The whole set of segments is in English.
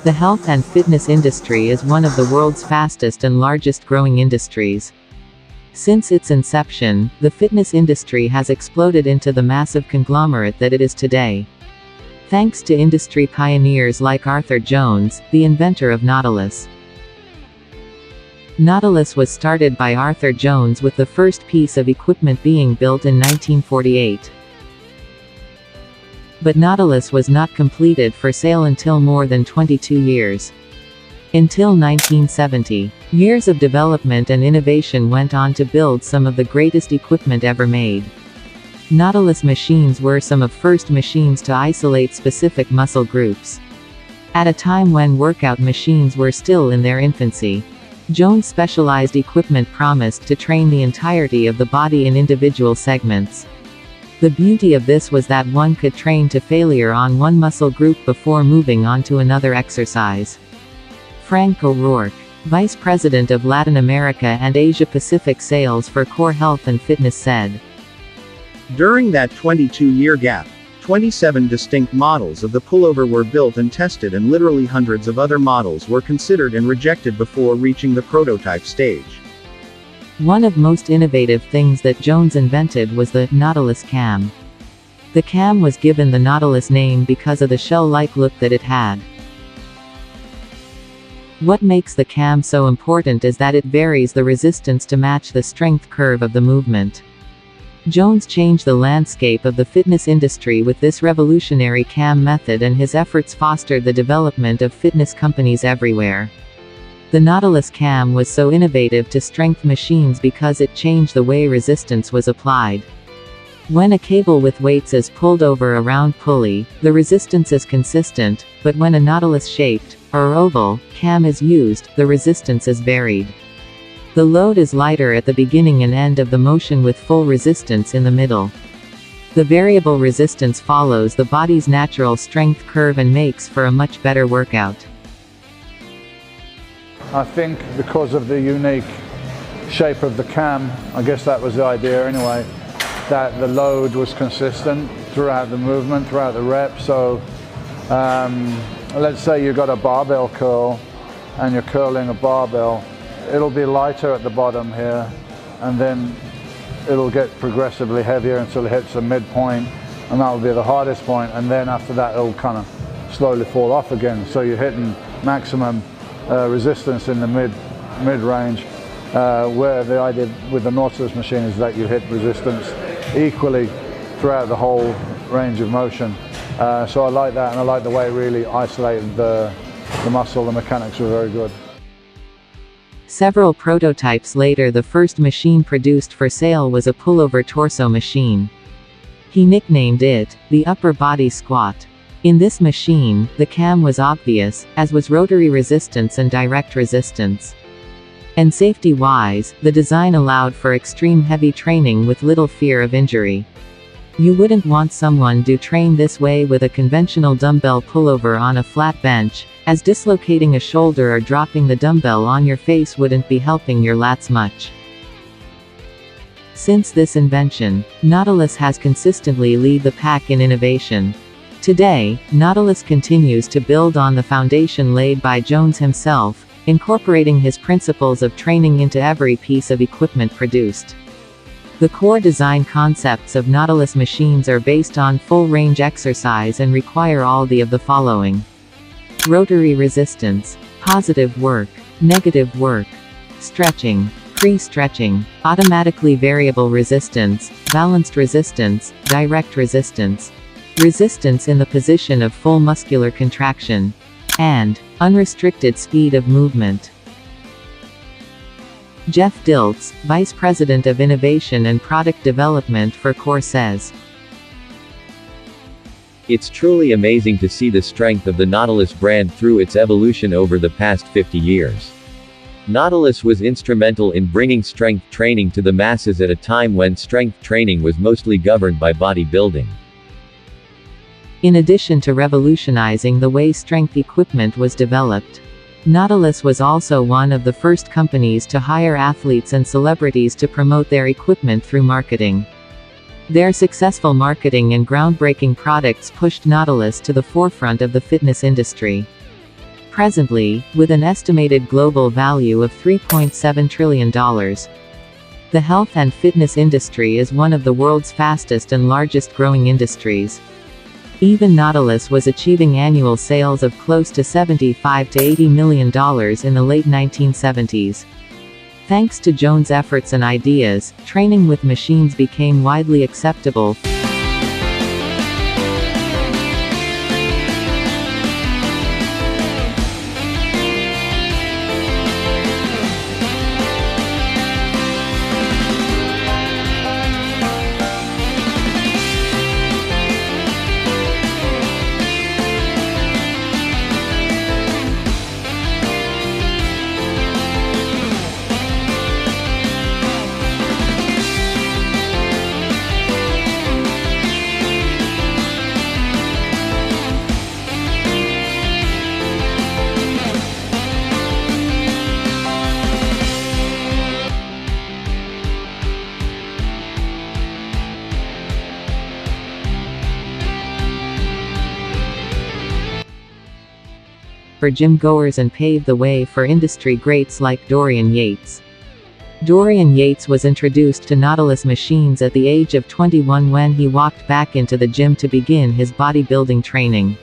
The health and fitness industry is one of the world's fastest and largest growing industries. Since its inception, the fitness industry has exploded into the massive conglomerate that it is today. Thanks to industry pioneers like Arthur Jones, the inventor of Nautilus. Nautilus was started by Arthur Jones with the first piece of equipment being built in 1948. But Nautilus was not completed for sale until more than 22 years. Until 1970, years of development and innovation went on to build some of the greatest equipment ever made. Nautilus machines were some of first machines to isolate specific muscle groups. At a time when workout machines were still in their infancy, Jones' specialized equipment promised to train the entirety of the body in individual segments. The beauty of this was that one could train to failure on one muscle group before moving on to another exercise. Frank O'Rourke, Vice President of Latin America and Asia Pacific Sales for Core Health and Fitness said, "During that 22-year gap, 27 distinct models of the pullover were built and tested, and literally hundreds of other models were considered and rejected before reaching the prototype stage." One of most innovative things that Jones invented was the Nautilus cam. The cam was given the Nautilus name because of the shell-like look that it had. What makes the cam so important is that it varies the resistance to match the strength curve of the movement. Jones changed the landscape of the fitness industry with this revolutionary cam method, and his efforts fostered the development of fitness companies everywhere. The Nautilus cam was so innovative to strength machines because it changed the way resistance was applied. When a cable with weights is pulled over a round pulley, the resistance is consistent, but when a Nautilus-shaped, or oval, cam is used, the resistance is varied. The load is lighter at the beginning and end of the motion with full resistance in the middle. The variable resistance follows the body's natural strength curve and makes for a much better workout. I think because of the unique shape of the cam, I guess that was the idea anyway, that the load was consistent throughout the movement, throughout the rep. So let's say you've got a barbell curl and you're curling a barbell. It'll be lighter at the bottom here, and then it'll get progressively heavier until it hits a midpoint, and that'll be the hardest point, and then after that it'll kind of slowly fall off again. So you're hitting maximum resistance in the mid-range, where the idea with the Nautilus machine is that you hit resistance equally throughout the whole range of motion. So I like that, and I like the way it really isolated the muscle. The mechanics were very good. Several prototypes later, the first machine produced for sale was a pullover torso machine. He nicknamed it the upper body squat. In this machine, the cam was obvious, as was rotary resistance and direct resistance. And safety-wise, the design allowed for extreme heavy training with little fear of injury. You wouldn't want someone to train this way with a conventional dumbbell pullover on a flat bench, as dislocating a shoulder or dropping the dumbbell on your face wouldn't be helping your lats much. Since this invention, Nautilus has consistently led the pack in innovation. Today, Nautilus continues to build on the foundation laid by Jones himself, incorporating his principles of training into every piece of equipment produced. The core design concepts of Nautilus machines are based on full-range exercise and require all the following: rotary resistance, positive work, negative work, stretching, pre-stretching, automatically variable resistance, balanced resistance, direct resistance, resistance in the position of full muscular contraction, and unrestricted speed of movement. Jeff Diltz, Vice President of Innovation and Product Development for Core says, "It's truly amazing to see the strength of the Nautilus brand through its evolution over the past 50 years. Nautilus was instrumental in bringing strength training to the masses at a time when strength training was mostly governed by bodybuilding." In addition to revolutionizing the way strength equipment was developed, Nautilus was also one of the first companies to hire athletes and celebrities to promote their equipment through marketing. Their successful marketing and groundbreaking products pushed Nautilus to the forefront of the fitness industry. Presently, with an estimated global value of $3.7 trillion. The health and fitness industry is one of the world's fastest and largest growing industries. Even Nautilus was achieving annual sales of close to $75 to $80 million in the late 1970s. Thanks to Jones' efforts and ideas, training with machines became widely acceptable. For gym goers and paved the way for industry greats like Dorian Yates. Dorian Yates was introduced to Nautilus machines at the age of 21 when he walked back into the gym to begin his bodybuilding training.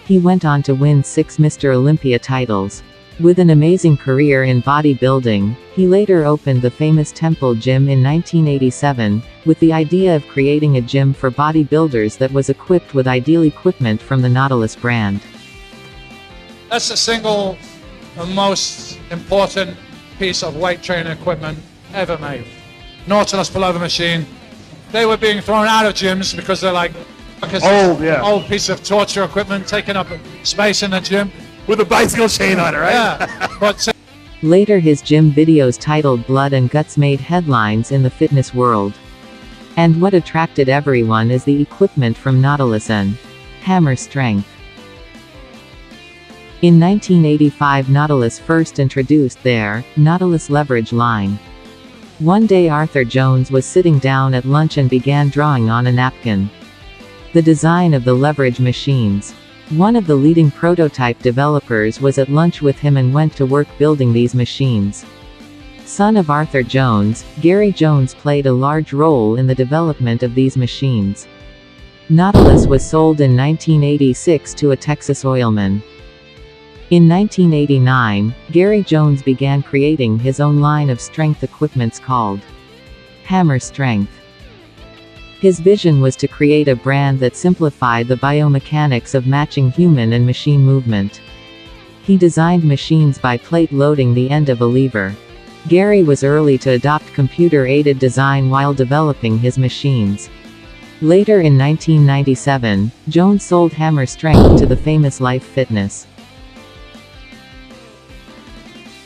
He went on to win 6 Mr. Olympia titles. With an amazing career in bodybuilding, he later opened the famous Temple Gym in 1987, with the idea of creating a gym for bodybuilders that was equipped with ideal equipment from the Nautilus brand. That's the single most important piece of weight training equipment ever made. Nautilus pullover machine. They were being thrown out of gyms because they're like old piece of torture equipment taking up space in the gym. With a bicycle chain on it, right? Yeah. But later his gym videos titled Blood and Guts made headlines in the fitness world. And what attracted everyone is the equipment from Nautilus and hammer strength. In 1985 Nautilus first introduced their Nautilus leverage line. One day Arthur Jones was sitting down at lunch and began drawing on a napkin the design of the leverage machines. One of the leading prototype developers was at lunch with him and went to work building these machines. Son of Arthur Jones, Gary Jones played a large role in the development of these machines. Nautilus was sold in 1986 to a Texas oilman. In 1989, Gary Jones began creating his own line of strength equipments called Hammer Strength. His vision was to create a brand that simplified the biomechanics of matching human and machine movement. He designed machines by plate loading the end of a lever. Gary was early to adopt computer-aided design while developing his machines. Later in 1997, Jones sold Hammer Strength to the famous Life Fitness.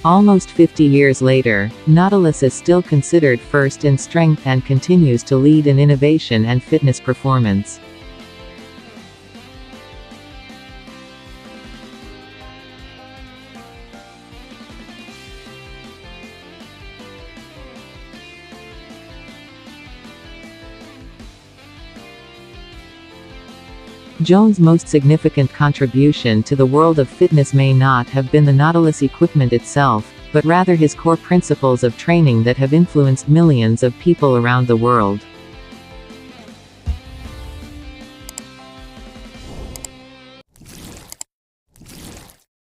Almost 50 years later, Nautilus is still considered first in strength and continues to lead in innovation and fitness performance. Jones' most significant contribution to the world of fitness may not have been the Nautilus equipment itself, but rather his core principles of training that have influenced millions of people around the world.